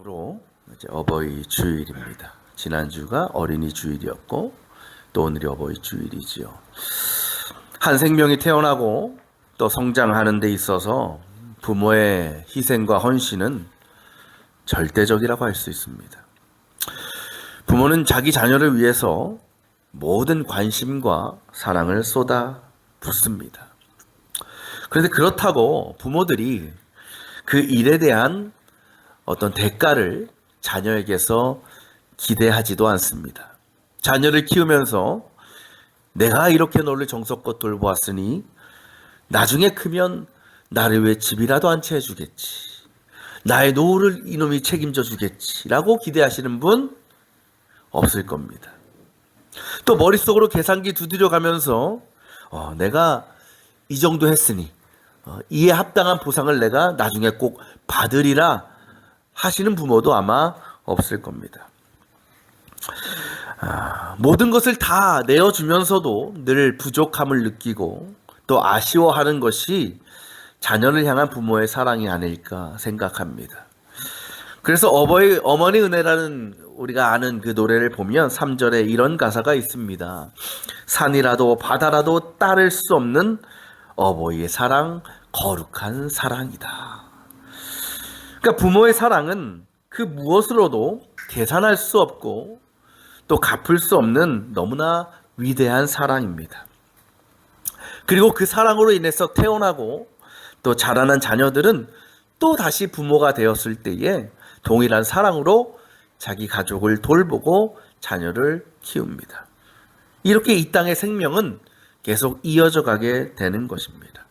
으로 이제 어버이 주일입니다. 지난주가 어린이 주일이었고 또 오늘이 어버이 주일이지요. 한 생명이 태어나고 또 성장하는 데 있어서 부모의 희생과 헌신은 절대적이라고 할 수 있습니다. 부모는 자기 자녀를 위해서 모든 관심과 사랑을 쏟아 붓습니다. 그런데 그렇다고 부모들이 그 일에 대한 어떤 대가를 자녀에게서 기대하지도 않습니다. 자녀를 키우면서 내가 이렇게 너를 정성껏 돌보았으니 나중에 크면 나를 위해 집이라도 한 채 해주겠지. 나의 노후를 이놈이 책임져 주겠지. 라고 기대하시는 분 없을 겁니다. 또 머릿속으로 계산기 두드려 가면서 내가 이 정도 했으니 이에 합당한 보상을 내가 나중에 꼭 받으리라 하시는 부모도 아마 없을 겁니다. 모든 것을 다 내어주면서도 늘 부족함을 느끼고 또 아쉬워하는 것이 자녀를 향한 부모의 사랑이 아닐까 생각합니다. 그래서 어머니 은혜라는 우리가 아는 그 노래를 보면 3절에 이런 가사가 있습니다. 산이라도 바다라도 따를 수 없는 어버이의 사랑, 거룩한 사랑이다. 그러니까 부모의 사랑은 그 무엇으로도 계산할 수 없고 또 갚을 수 없는 너무나 위대한 사랑입니다. 그리고 그 사랑으로 인해서 태어나고 또 자라난 자녀들은 또 다시 부모가 되었을 때에 동일한 사랑으로 자기 가족을 돌보고 자녀를 키웁니다. 이렇게 이 땅의 생명은 계속 이어져 가게 되는 것입니다.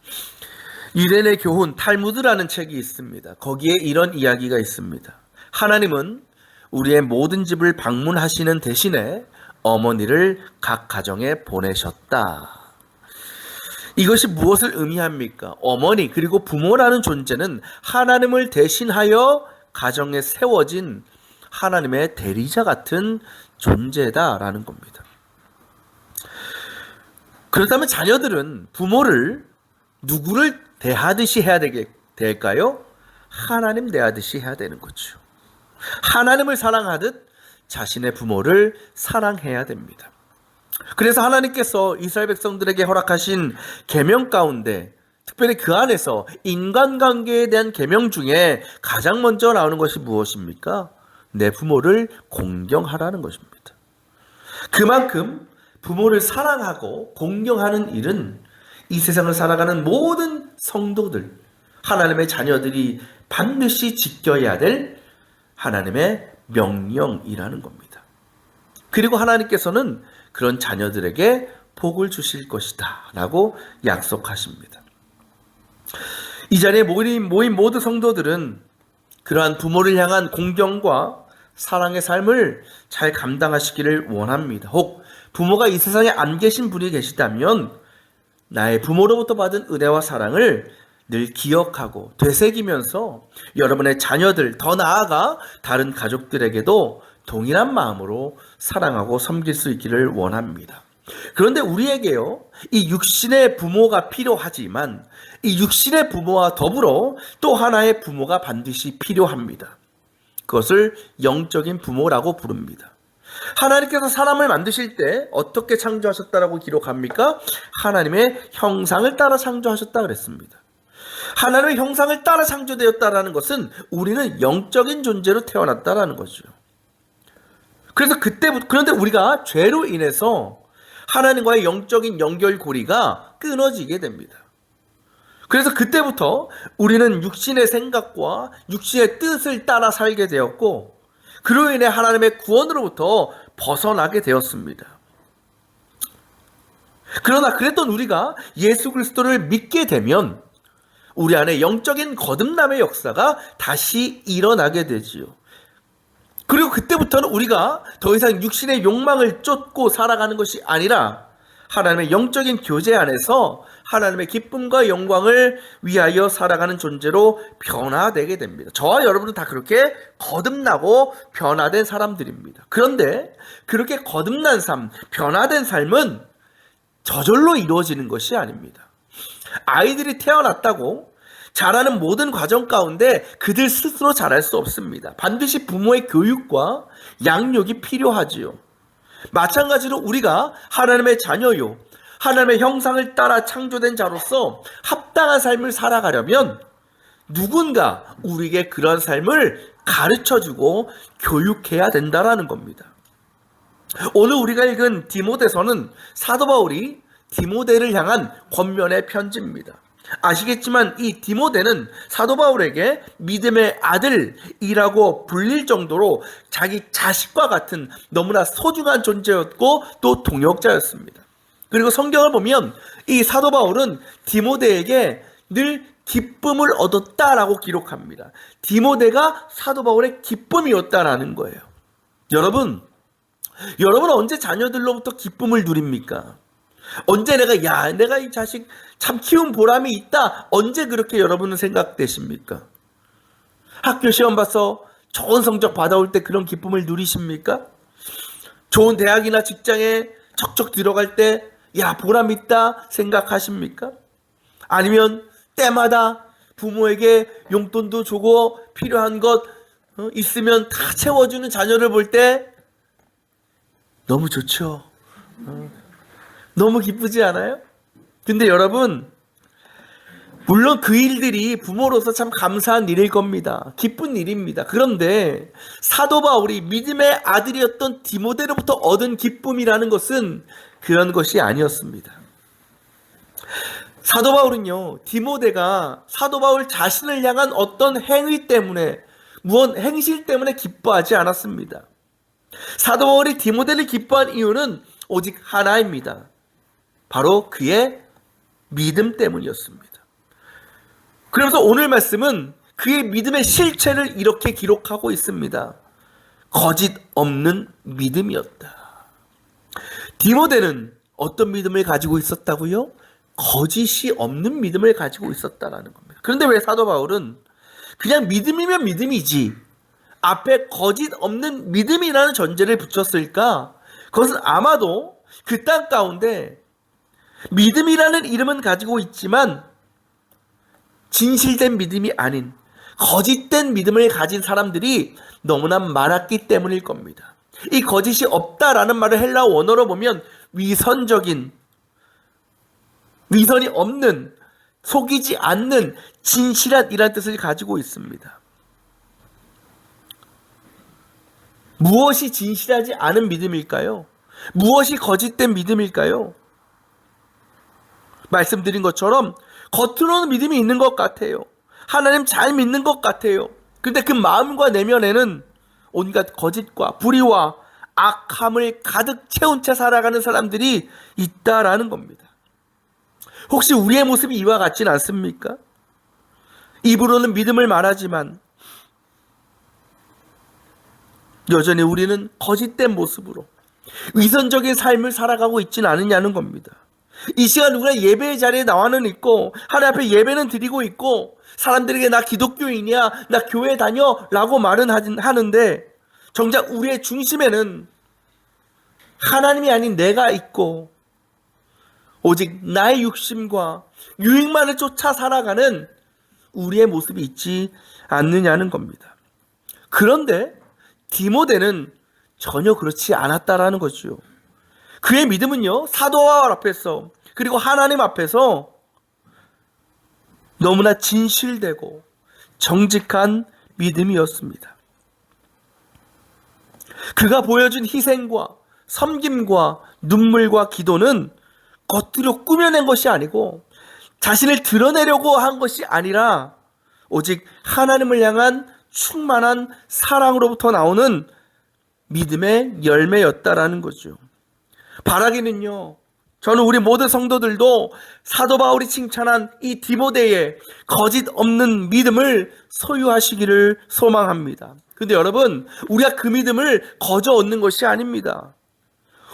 유대인의 교훈 탈무드라는 책이 있습니다. 거기에 이런 이야기가 있습니다. 하나님은 우리의 모든 집을 방문하시는 대신에 어머니를 각 가정에 보내셨다. 이것이 무엇을 의미합니까? 어머니 그리고 부모라는 존재는 하나님을 대신하여 가정에 세워진 하나님의 대리자 같은 존재다라는 겁니다. 그렇다면 자녀들은 부모를 누구를 대하듯이 해야 될까요? 하나님 대하듯이 해야 되는 거죠. 하나님을 사랑하듯 자신의 부모를 사랑해야 됩니다. 그래서 하나님께서 이스라엘 백성들에게 허락하신 계명 가운데 특별히 그 안에서 인간관계에 대한 계명 중에 가장 먼저 나오는 것이 무엇입니까? 내 부모를 공경하라는 것입니다. 그만큼 부모를 사랑하고 공경하는 일은 이 세상을 살아가는 모든 성도들, 하나님의 자녀들이 반드시 지켜야 될 하나님의 명령이라는 겁니다. 그리고 하나님께서는 그런 자녀들에게 복을 주실 것이다 라고 약속하십니다. 이 자리에 모인 모든 성도들은 그러한 부모를 향한 공경과 사랑의 삶을 잘 감당하시기를 원합니다. 혹 부모가 이 세상에 안 계신 분이 계시다면 나의 부모로부터 받은 은혜와 사랑을 늘 기억하고 되새기면서 여러분의 자녀들, 더 나아가 다른 가족들에게도 동일한 마음으로 사랑하고 섬길 수 있기를 원합니다. 그런데 우리에게요, 이 육신의 부모가 필요하지만 이 육신의 부모와 더불어 또 하나의 부모가 반드시 필요합니다. 그것을 영적인 부모라고 부릅니다. 하나님께서 사람을 만드실 때 어떻게 창조하셨다라고 기록합니까? 하나님의 형상을 따라 창조하셨다 그랬습니다. 하나님의 형상을 따라 창조되었다라는 것은 우리는 영적인 존재로 태어났다라는 거죠. 그래서 그런데 우리가 죄로 인해서 하나님과의 영적인 연결고리가 끊어지게 됩니다. 그래서 그때부터 우리는 육신의 생각과 육신의 뜻을 따라 살게 되었고 그로 인해 하나님의 구원으로부터 벗어나게 되었습니다. 그러나 그랬던 우리가 예수 그리스도를 믿게 되면 우리 안에 영적인 거듭남의 역사가 다시 일어나게 되지요. 그리고 그때부터는 우리가 더 이상 육신의 욕망을 쫓고 살아가는 것이 아니라 하나님의 영적인 교제 안에서 하나님의 기쁨과 영광을 위하여 살아가는 존재로 변화되게 됩니다. 저와 여러분은 다 그렇게 거듭나고 변화된 사람들입니다. 그런데 그렇게 거듭난 삶, 변화된 삶은 저절로 이루어지는 것이 아닙니다. 아이들이 태어났다고 자라는 모든 과정 가운데 그들 스스로 자랄 수 없습니다. 반드시 부모의 교육과 양육이 필요하지요. 마찬가지로 우리가 하나님의 자녀요, 하나님의 형상을 따라 창조된 자로서 합당한 삶을 살아가려면 누군가 우리에게 그런 삶을 가르쳐주고 교육해야 된다라는 겁니다. 오늘 우리가 읽은 디모데서는 사도 바울이 디모데를 향한 권면의 편지입니다. 아시겠지만 이 디모데는 사도 바울에게 믿음의 아들이라고 불릴 정도로 자기 자식과 같은 너무나 소중한 존재였고 또 동역자였습니다. 그리고 성경을 보면 이 사도 바울은 디모데에게 늘 기쁨을 얻었다라고 기록합니다. 디모데가 사도 바울의 기쁨이었다라는 거예요. 여러분 언제 자녀들로부터 기쁨을 누립니까? 언제 내가 이 자식 참 키운 보람이 있다, 언제 그렇게 여러분은 생각되십니까? 학교 시험 봐서 좋은 성적 받아올 때 그런 기쁨을 누리십니까? 좋은 대학이나 직장에 척척 들어갈 때 보람 있다 생각하십니까? 아니면 때마다 부모에게 용돈도 주고 필요한 것 있으면 다 채워주는 자녀를 볼 때 너무 좋죠. 너무 기쁘지 않아요? 근데 여러분, 물론 그 일들이 부모로서 참 감사한 일일 겁니다. 기쁜 일입니다. 그런데 사도 바울이 믿음의 아들이었던 디모데로부터 얻은 기쁨이라는 것은 그런 것이 아니었습니다. 사도 바울은요, 디모데가 사도 바울 자신을 향한 어떤 행위 때문에, 행실 때문에 기뻐하지 않았습니다. 사도 바울이 디모데를 기뻐한 이유는 오직 하나입니다. 바로 그의 믿음 때문이었습니다. 그래서 오늘 말씀은 그의 믿음의 실체를 이렇게 기록하고 있습니다. 거짓 없는 믿음이었다. 디모데는 어떤 믿음을 가지고 있었다고요? 거짓이 없는 믿음을 가지고 있었다라는 겁니다. 그런데 왜 사도 바울은 그냥 믿음이면 믿음이지 앞에 거짓 없는 믿음이라는 전제를 붙였을까? 그것은 아마도 그 땅 가운데 믿음이라는 이름은 가지고 있지만 진실된 믿음이 아닌 거짓된 믿음을 가진 사람들이 너무나 많았기 때문일 겁니다. 이 거짓이 없다라는 말을 헬라어 원어로 보면 위선적인, 위선이 없는, 속이지 않는, 진실한 이란 뜻을 가지고 있습니다. 무엇이 진실하지 않은 믿음일까요? 무엇이 거짓된 믿음일까요? 말씀드린 것처럼 겉으로는 믿음이 있는 것 같아요. 하나님 잘 믿는 것 같아요. 근데 그 마음과 내면에는 온갖 거짓과 불의와 악함을 가득 채운 채 살아가는 사람들이 있다라는 겁니다. 혹시 우리의 모습이 이와 같지는 않습니까? 입으로는 믿음을 말하지만 여전히 우리는 거짓된 모습으로 위선적인 삶을 살아가고 있지는 않느냐는 겁니다. 이 시간 우리가 예배의 자리에 나와는 있고 하나님 앞에 예배는 드리고 있고 사람들에게 나 기독교인이야, 나 교회 다녀 라고 말은 하는데 정작 우리의 중심에는 하나님이 아닌 내가 있고 오직 나의 육심과 유익만을 쫓아 살아가는 우리의 모습이 있지 않느냐는 겁니다. 그런데 디모데는 전혀 그렇지 않았다라는 거죠. 그의 믿음은요, 사도 바울 앞에서 그리고 하나님 앞에서 너무나 진실되고 정직한 믿음이었습니다. 그가 보여준 희생과 섬김과 눈물과 기도는 겉으로 꾸며낸 것이 아니고 자신을 드러내려고 한 것이 아니라 오직 하나님을 향한 충만한 사랑으로부터 나오는 믿음의 열매였다라는 거죠. 바라기는요, 저는 우리 모든 성도들도 사도 바울이 칭찬한 이 디모데의 거짓 없는 믿음을 소유하시기를 소망합니다. 근데 여러분, 우리가 그 믿음을 거저 얻는 것이 아닙니다.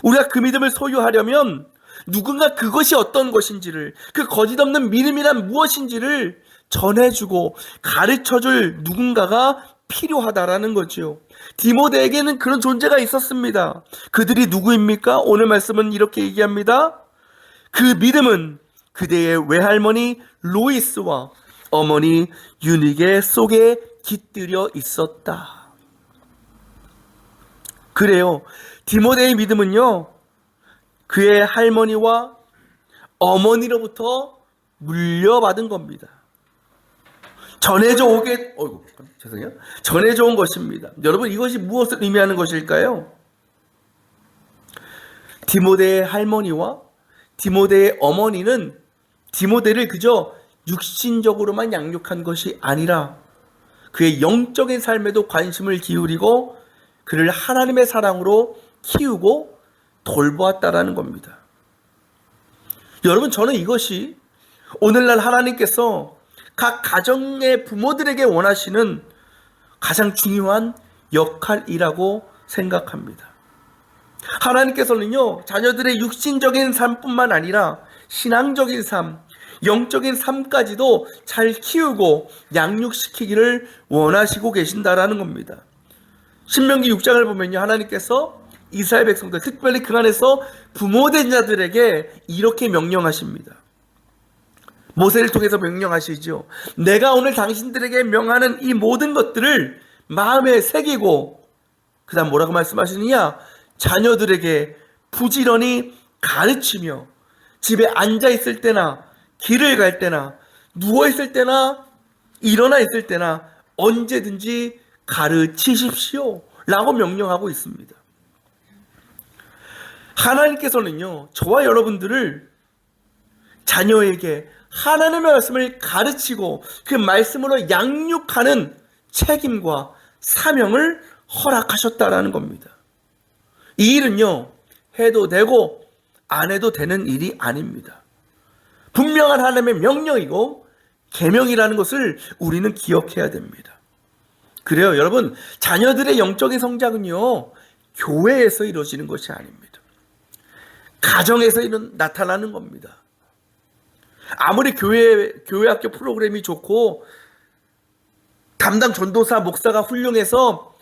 우리가 그 믿음을 소유하려면 누군가 그것이 어떤 것인지를, 그 거짓 없는 믿음이란 무엇인지를 전해주고 가르쳐줄 누군가가 필요하다라는 거죠. 디모데에게는 그런 존재가 있었습니다. 그들이 누구입니까? 오늘 말씀은 이렇게 얘기합니다. 그 믿음은 그대의 외할머니 로이스와 어머니 유니게 속에 깃들여 있었다. 그래요. 디모데의 믿음은요, 그의 할머니와 어머니로부터 물려받은 겁니다. 전해져 온 것입니다. 여러분, 이것이 무엇을 의미하는 것일까요? 디모데의 할머니와 디모데의 어머니는 디모데를 그저 육신적으로만 양육한 것이 아니라 그의 영적인 삶에도 관심을 기울이고 그를 하나님의 사랑으로 키우고 돌보았다라는 겁니다. 여러분, 저는 이것이 오늘날 하나님께서 각 가정의 부모들에게 원하시는 가장 중요한 역할이라고 생각합니다. 하나님께서는요, 자녀들의 육신적인 삶뿐만 아니라 신앙적인 삶, 영적인 삶까지도 잘 키우고 양육시키기를 원하시고 계신다라는 겁니다. 신명기 6장을 보면요, 하나님께서 이스라엘 백성들, 특별히 그 안에서 부모된 자들에게 이렇게 명령하십니다. 모세를 통해서 명령하시죠. 내가 오늘 당신들에게 명하는 이 모든 것들을 마음에 새기고, 그 다음 뭐라고 말씀하시느냐? 자녀들에게 부지런히 가르치며 집에 앉아 있을 때나 길을 갈 때나 누워 있을 때나 일어나 있을 때나 언제든지 가르치십시오 라고 명령하고 있습니다. 하나님께서는요, 저와 여러분들을 자녀에게 하나님의 말씀을 가르치고 그 말씀으로 양육하는 책임과 사명을 허락하셨다라는 겁니다. 이 일은요, 해도 되고 안 해도 되는 일이 아닙니다. 분명한 하나님의 명령이고 계명이라는 것을 우리는 기억해야 됩니다. 그래요, 여러분, 자녀들의 영적인 성장은요, 교회에서 이루어지는 것이 아닙니다. 가정에서 나타나는 겁니다. 아무리 교회 학교 프로그램이 좋고 담당 전도사, 목사가 훌륭해서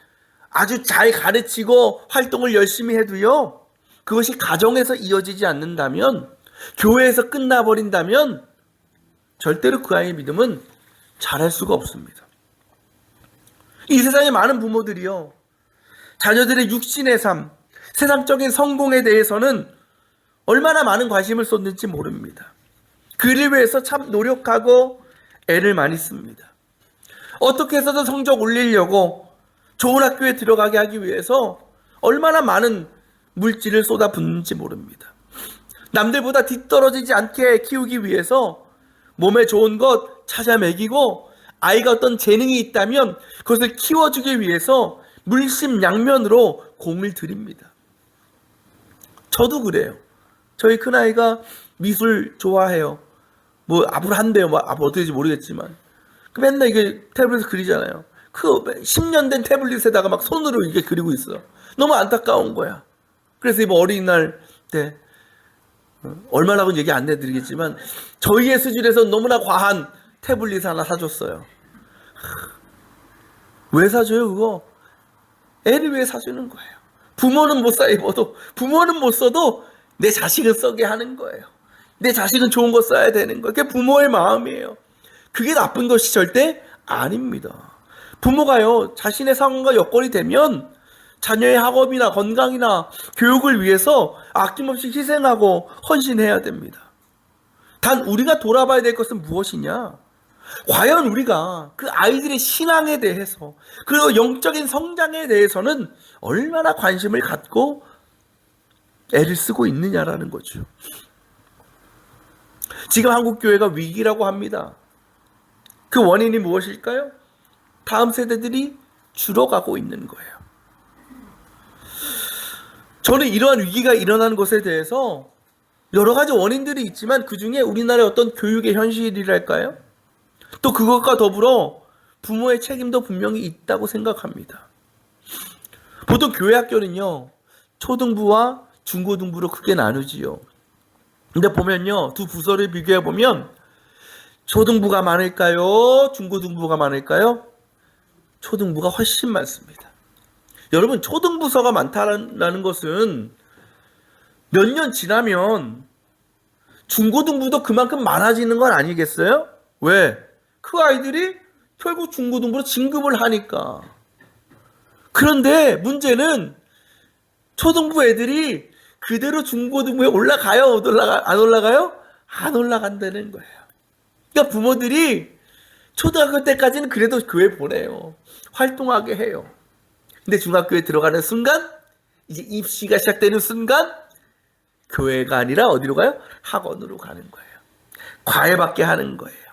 아주 잘 가르치고 활동을 열심히 해도요, 그것이 가정에서 이어지지 않는다면, 교회에서 끝나버린다면 절대로 그 아이의 믿음은 자랄 수가 없습니다. 이 세상의 많은 부모들이요, 자녀들의 육신의 삶, 세상적인 성공에 대해서는 얼마나 많은 관심을 쏟는지 모릅니다. 그를 위해서 참 노력하고 애를 많이 씁니다. 어떻게 해서든 성적 올리려고 좋은 학교에 들어가게 하기 위해서 얼마나 많은 물질을 쏟아붓는지 모릅니다. 남들보다 뒤떨어지지 않게 키우기 위해서 몸에 좋은 것 찾아 먹이고, 아이가 어떤 재능이 있다면 그것을 키워주기 위해서 물심양면으로 공을 들입니다. 저도 그래요. 저희 큰아이가 미술 좋아해요. 앞으로 한대요. 앞으로 어떻게 될지 모르겠지만. 맨날 이게 태블릿에서 그리잖아요. 그 10년 된 태블릿에다가 막 손으로 이게 그리고 있어. 너무 안타까운 거야. 그래서 이번 어린이날 때, 얼마나고는 얘기 안 해드리겠지만, 저희의 수준에서 너무나 과한 태블릿 하나 사줬어요. 왜 사줘요, 그거? 애를 위해 사주는 거예요. 부모는 못 사 입어도, 부모는 못 써도 내 자식은 쓰게 하는 거예요. 내 자식은 좋은 거 써야 되는 거예요. 그게 부모의 마음이에요. 그게 나쁜 것이 절대 아닙니다. 부모가요, 자신의 상황과 여건이 되면 자녀의 학업이나 건강이나 교육을 위해서 아낌없이 희생하고 헌신해야 됩니다. 단 우리가 돌아봐야 될 것은 무엇이냐? 과연 우리가 그 아이들의 신앙에 대해서, 그리고 영적인 성장에 대해서는 얼마나 관심을 갖고 애를 쓰고 있느냐라는 거죠. 지금 한국교회가 위기라고 합니다. 그 원인이 무엇일까요? 다음 세대들이 줄어가고 있는 거예요. 저는 이러한 위기가 일어나는 것에 대해서 여러 가지 원인들이 있지만, 그 중에 우리나라의 어떤 교육의 현실이랄까요? 또 그것과 더불어 부모의 책임도 분명히 있다고 생각합니다. 보통 교회 학교는요, 초등부와 중고등부로 크게 나누지요. 근데 보면요, 두 부서를 비교해 보면 초등부가 많을까요? 중고등부가 많을까요? 초등부가 훨씬 많습니다. 여러분, 초등부서가 많다는 것은 몇 년 지나면 중고등부도 그만큼 많아지는 건 아니겠어요? 왜? 그 아이들이 결국 중고등부로 진급을 하니까. 그런데 문제는 초등부 애들이 그대로 중고등부에 올라가요? 안 올라가요? 안 올라간다는 거예요. 그러니까 부모들이 초등학교 때까지는 그래도 교회 보내요. 활동하게 해요. 근데 중학교에 들어가는 순간, 이제 입시가 시작되는 순간, 교회가 아니라 어디로 가요? 학원으로 가는 거예요. 과외받게 하는 거예요.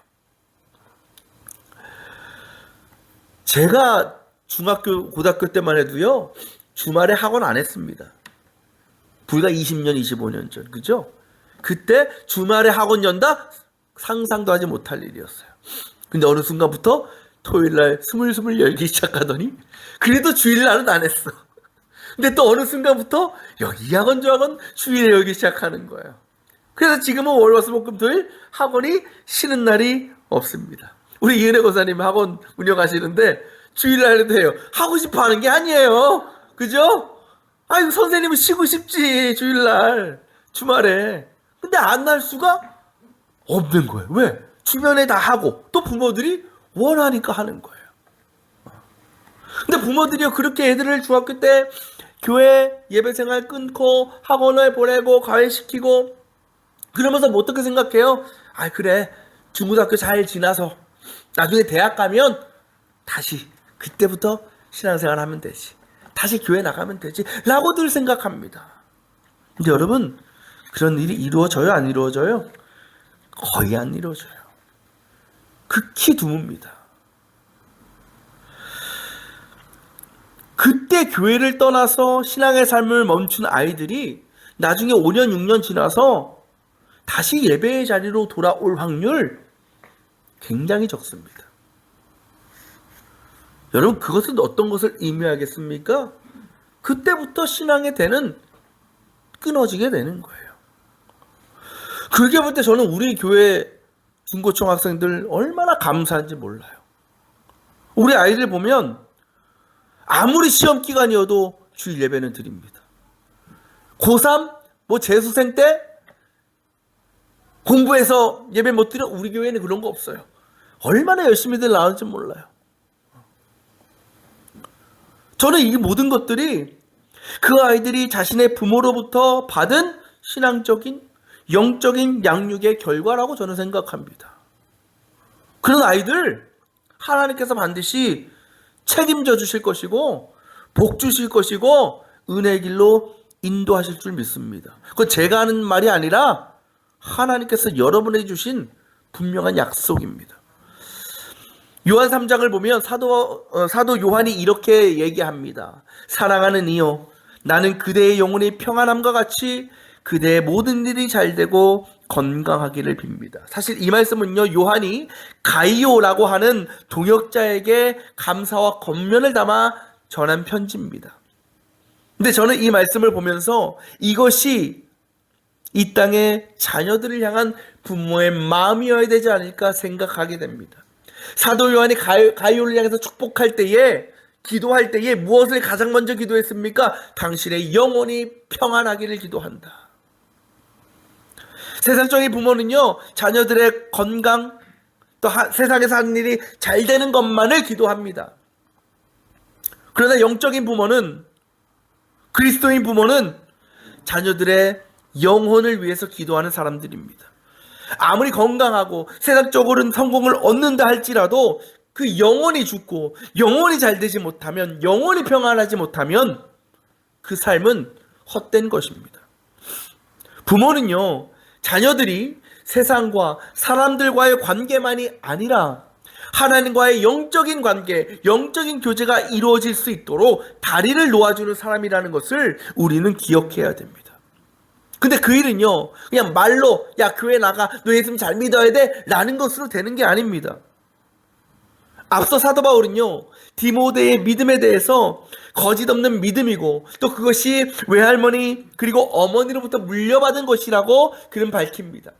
제가 중학교, 고등학교 때만 해도요, 주말에 학원 안 했습니다. 불과 20년, 25년 전, 그죠? 그때 주말에 학원 연다? 상상도 하지 못할 일이었어요. 근데 어느 순간부터 토요일날 스물스물 열기 시작하더니, 그래도 주일날은 안 했어. 근데 또 어느 순간부터 이 학원 저 학원 주일에 열기 시작하는 거예요. 그래서 지금은 월, 화, 수, 목, 금, 토일 학원이 쉬는 날이 없습니다. 우리 이은혜 고사님 학원 운영하시는데 주일날에도 해요. 하고 싶어 하는 게 아니에요. 그죠? 아이고, 선생님은 쉬고 싶지, 주일날, 주말에. 근데 안 날 수가 없는 거예요. 왜? 주변에 다 하고, 또 부모들이 원하니까 하는 거예요. 근데 부모들이요, 그렇게 애들을 중학교 때 교회 예배 생활 끊고 학원을 보내고 과외시키고, 그러면서 뭐 어떻게 생각해요? 아, 그래. 중고등학교 잘 지나서 나중에 대학 가면 다시 그때부터 신앙생활 하면 되지. 다시 교회 나가면 되지. 라고들 생각합니다. 근데 여러분, 그런 일이 이루어져요? 안 이루어져요? 거의 안 이루어져요. 극히 드뭅니다. 그때 교회를 떠나서 신앙의 삶을 멈춘 아이들이 나중에 5년, 6년 지나서 다시 예배의 자리로 돌아올 확률 굉장히 적습니다. 여러분, 그것은 어떤 것을 의미하겠습니까? 그때부터 신앙의 대는 끊어지게 되는 거예요. 그렇게 볼 때 저는 우리 교회 중고등 학생들 얼마나 감사한지 몰라요. 우리 아이들 보면 아무리 시험 기간이어도 주일 예배는 드립니다. 고3, 재수생 때 공부해서 예배 못 드려? 우리 교회는 그런 거 없어요. 얼마나 열심히들 나오는지 몰라요. 저는 이 모든 것들이 그 아이들이 자신의 부모로부터 받은 신앙적인, 영적인 양육의 결과라고 저는 생각합니다. 그런 아이들 하나님께서 반드시 책임져 주실 것이고 복 주실 것이고 은혜의 길로 인도하실 줄 믿습니다. 그건 제가 하는 말이 아니라 하나님께서 여러분에게 주신 분명한 약속입니다. 요한 3장을 보면 사도 요한이 이렇게 얘기합니다. 사랑하는 이요, 나는 그대의 영혼이 평안함과 같이 그대의 모든 일이 잘되고 건강하기를 빕니다. 사실 이 말씀은요, 요한이 가이오라고 하는 동역자에게 감사와 권면을 담아 전한 편지입니다. 근데 저는 이 말씀을 보면서 이것이 이 땅의 자녀들을 향한 부모의 마음이어야 되지 않을까 생각하게 됩니다. 사도 요한이 가이오를 향해서 축복할 때에, 기도할 때에 무엇을 가장 먼저 기도했습니까? 당신의 영혼이 평안하기를 기도한다. 세상적인 부모는요, 자녀들의 건강, 또 세상에서 하는 일이 잘 되는 것만을 기도합니다. 그러나 영적인 부모는, 그리스도인 부모는 자녀들의 영혼을 위해서 기도하는 사람들입니다. 아무리 건강하고 세상적으로는 성공을 얻는다 할지라도 그 영혼이 죽고 영혼이 잘 되지 못하면, 영혼이 평안하지 못하면 그 삶은 헛된 것입니다. 부모는요, 자녀들이 세상과 사람들과의 관계만이 아니라 하나님과의 영적인 관계, 영적인 교제가 이루어질 수 있도록 다리를 놓아주는 사람이라는 것을 우리는 기억해야 됩니다. 근데 그 일은요, 그냥 말로 야 교회 나가, 너 예수님 잘 믿어야 돼 라는 것으로 되는 게 아닙니다. 앞서 사도 바울은요, 디모데의 믿음에 대해서 거짓 없는 믿음이고 또 그것이 외할머니 그리고 어머니로부터 물려받은 것이라고 그는 밝힙니다.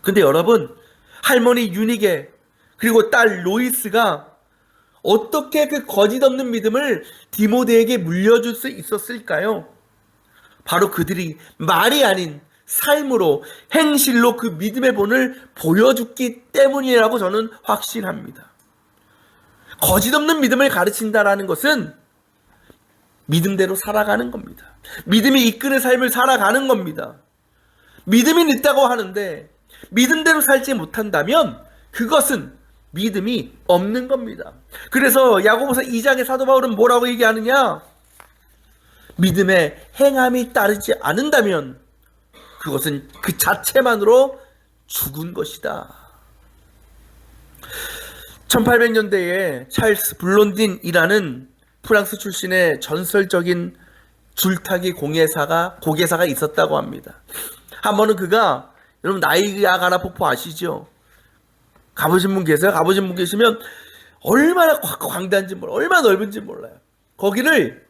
근데 여러분, 할머니 유니게 그리고 딸 로이스가 어떻게 그 거짓 없는 믿음을 디모데에게 물려줄 수 있었을까요? 바로 그들이 말이 아닌 삶으로, 행실로 그 믿음의 본을 보여줬기 때문이라고 저는 확신합니다. 거짓 없는 믿음을 가르친다라는 것은 믿음대로 살아가는 겁니다. 믿음이 이끄는 삶을 살아가는 겁니다. 믿음이 있다고 하는데 믿음대로 살지 못한다면 그것은 믿음이 없는 겁니다. 그래서 야고보서 2장의 사도 바울은 뭐라고 얘기하느냐? 믿음에 행함이 따르지 않는다면 그것은 그 자체만으로 죽은 것이다. 1800년대에 찰스 블론딘이라는 프랑스 출신의 전설적인 줄타기 고개사가 있었다고 합니다. 한 번은 그가, 여러분 나이아가라 폭포 아시죠? 가보신 분 계세요? 가보신 분 계시면 얼마나 광대한지 몰라요. 얼마나 넓은지 몰라요. 거기를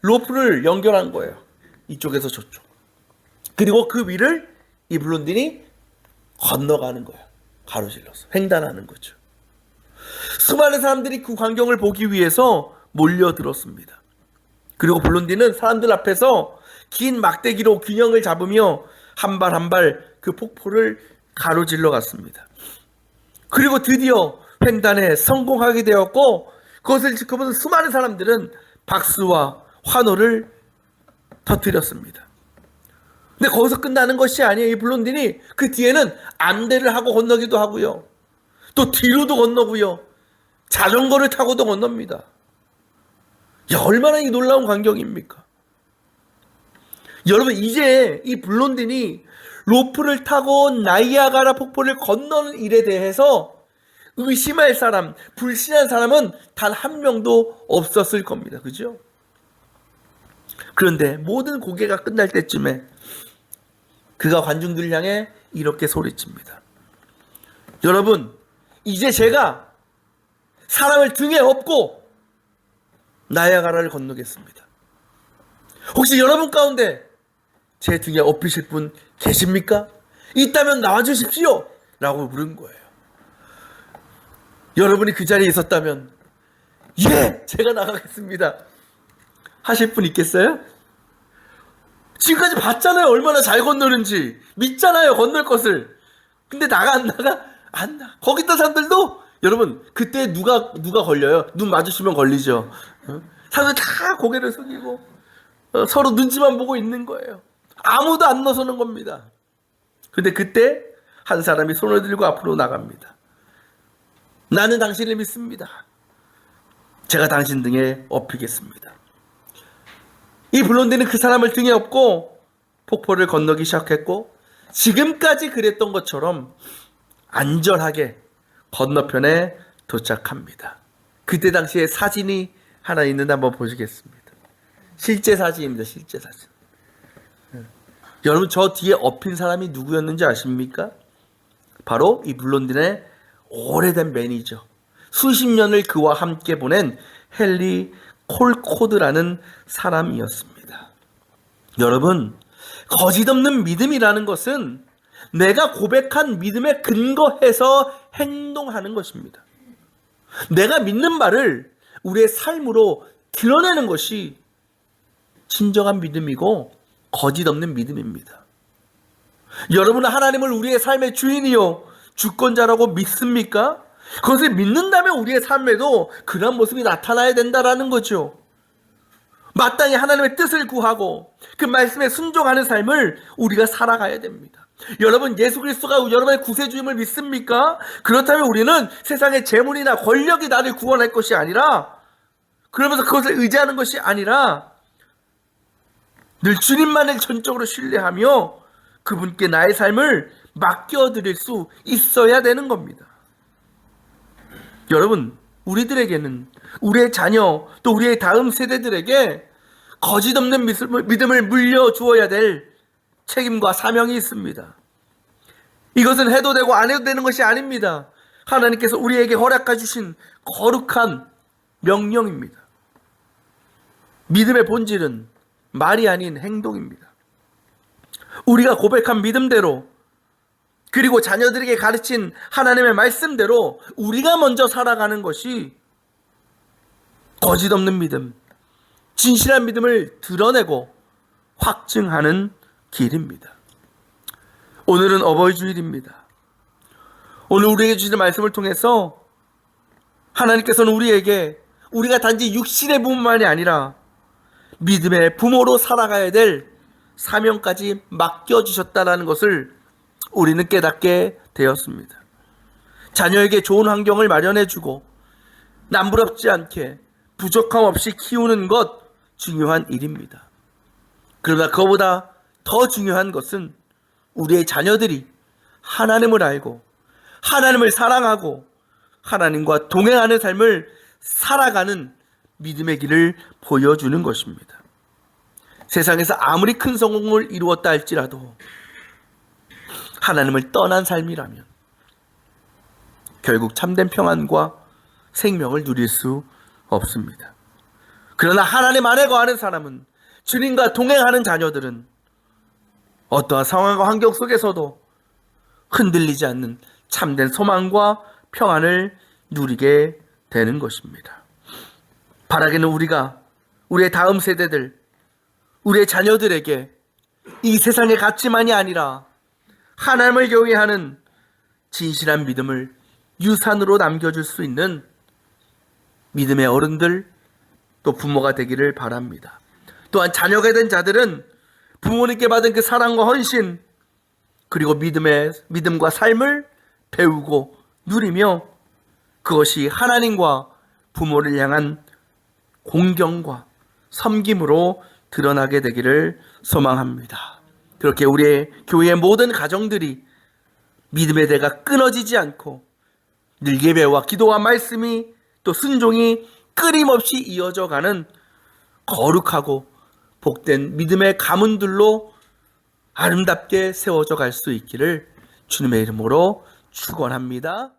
로프를 연결한 거예요. 이쪽에서 저쪽. 그리고 그 위를 이 블론딘이 건너가는 거예요. 가로질러서 횡단하는 거죠. 수많은 사람들이 그 광경을 보기 위해서 몰려들었습니다. 그리고 블론딘은 사람들 앞에서 긴 막대기로 균형을 잡으며 한 발 한 발 그 폭포를 가로질러 갔습니다. 그리고 드디어 횡단에 성공하게 되었고 그것을 지켜보는 수많은 사람들은 박수와 환호를 터뜨렸습니다. 근데 거기서 끝나는 것이 아니에요. 이 블론딘이 그 뒤에는 안대를 하고 건너기도 하고요. 또 뒤로도 건너고요. 자전거를 타고도 건넙니다. 야, 얼마나 이 놀라운 광경입니까? 여러분, 이제 이 블론딘이 로프를 타고 나이아가라 폭포를 건너는 일에 대해서 의심할 사람, 불신한 사람은 단 한 명도 없었을 겁니다. 그죠? 그런데 모든 고개가 끝날 때쯤에 그가 관중들 향해 이렇게 소리칩니다. 여러분, 이제 제가 사람을 등에 업고 나이아가라를 건너겠습니다. 혹시 여러분 가운데 제 등에 업히실 분 계십니까? 있다면 나와주십시오! 라고 부른 거예요. 여러분이 그 자리에 있었다면 예! 제가 나가겠습니다. 하실 분 있겠어요? 지금까지 봤잖아요. 얼마나 잘 건너는지. 믿잖아요. 건널 것을. 근데 나가 안 나가? 안 나. 거기 있던 사람들도 여러분 그때 누가 걸려요? 눈 마주치면 걸리죠. 사람들 다 고개를 숙이고 서로 눈치만 보고 있는 거예요. 아무도 안 나서는 겁니다. 근데 그때 한 사람이 손을 들고 앞으로 나갑니다. 나는 당신을 믿습니다. 제가 당신 등에 업히겠습니다. 이 블론딘은 그 사람을 등에 업고 폭포를 건너기 시작했고 지금까지 그랬던 것처럼 안전하게 건너편에 도착합니다. 그때 당시에 사진이 하나 있는데 한번 보시겠습니다. 실제 사진입니다. 실제 사진. 여러분 저 뒤에 업힌 사람이 누구였는지 아십니까? 바로 이 블론딘의 오래된 매니저, 수십 년을 그와 함께 보낸 헨리 콜코드라는 사람이었습니다. 여러분, 거짓 없는 믿음이라는 것은 내가 고백한 믿음에 근거해서 행동하는 것입니다. 내가 믿는 말을 우리의 삶으로 드러내는 것이 진정한 믿음이고 거짓 없는 믿음입니다. 여러분은 하나님을 우리의 삶의 주인이요 주권자라고 믿습니까? 그것을 믿는다면 우리의 삶에도 그런 모습이 나타나야 된다는 거죠. 마땅히 하나님의 뜻을 구하고 그 말씀에 순종하는 삶을 우리가 살아가야 됩니다. 여러분 예수 그리스도가 여러분의 구세주임을 믿습니까? 그렇다면 우리는 세상의 재물이나 권력이 나를 구원할 것이 아니라 그러면서 그것을 의지하는 것이 아니라 늘 주님만을 전적으로 신뢰하며 그분께 나의 삶을 맡겨드릴 수 있어야 되는 겁니다. 여러분 우리들에게는 우리의 자녀 또 우리의 다음 세대들에게 거짓 없는 믿음을 물려주어야 될 책임과 사명이 있습니다. 이것은 해도 되고 안 해도 되는 것이 아닙니다. 하나님께서 우리에게 허락해 주신 거룩한 명령입니다. 믿음의 본질은 말이 아닌 행동입니다. 우리가 고백한 믿음대로 그리고 자녀들에게 가르친 하나님의 말씀대로 우리가 먼저 살아가는 것이 거짓 없는 믿음, 진실한 믿음을 드러내고 확증하는 길입니다. 오늘은 어버이 주일입니다. 오늘 우리에게 주시는 말씀을 통해서 하나님께서는 우리에게 우리가 단지 육신의 부모만이 아니라 믿음의 부모로 살아가야 될 사명까지 맡겨주셨다는 것을 우리는 깨닫게 되었습니다. 자녀에게 좋은 환경을 마련해주고 남부럽지 않게 부족함 없이 키우는 것 중요한 일입니다. 그러나 그보다 더 중요한 것은 우리의 자녀들이 하나님을 알고 하나님을 사랑하고 하나님과 동행하는 삶을 살아가는 믿음의 길을 보여주는 것입니다. 세상에서 아무리 큰 성공을 이루었다 할지라도 하나님을 떠난 삶이라면 결국 참된 평안과 생명을 누릴 수 없습니다. 그러나 하나님 안에 거하는 사람은, 주님과 동행하는 자녀들은 어떠한 상황과 환경 속에서도 흔들리지 않는 참된 소망과 평안을 누리게 되는 것입니다. 바라기는 우리가 우리의 다음 세대들, 우리의 자녀들에게 이 세상의 가치만이 아니라 하나님을 경외하는 진실한 믿음을 유산으로 남겨줄 수 있는 믿음의 어른들, 또 부모가 되기를 바랍니다. 또한 자녀가 된 자들은 부모님께 받은 그 사랑과 헌신, 그리고 믿음과 삶을 배우고 누리며 그것이 하나님과 부모를 향한 공경과 섬김으로 드러나게 되기를 소망합니다. 그렇게 우리의 교회의 모든 가정들이 믿음의 대가 끊어지지 않고 늘 예배와 기도와 말씀이 또 순종이 끊임없이 이어져 가는 거룩하고 복된 믿음의 가문들로 아름답게 세워져 갈 수 있기를 주님의 이름으로 축원합니다.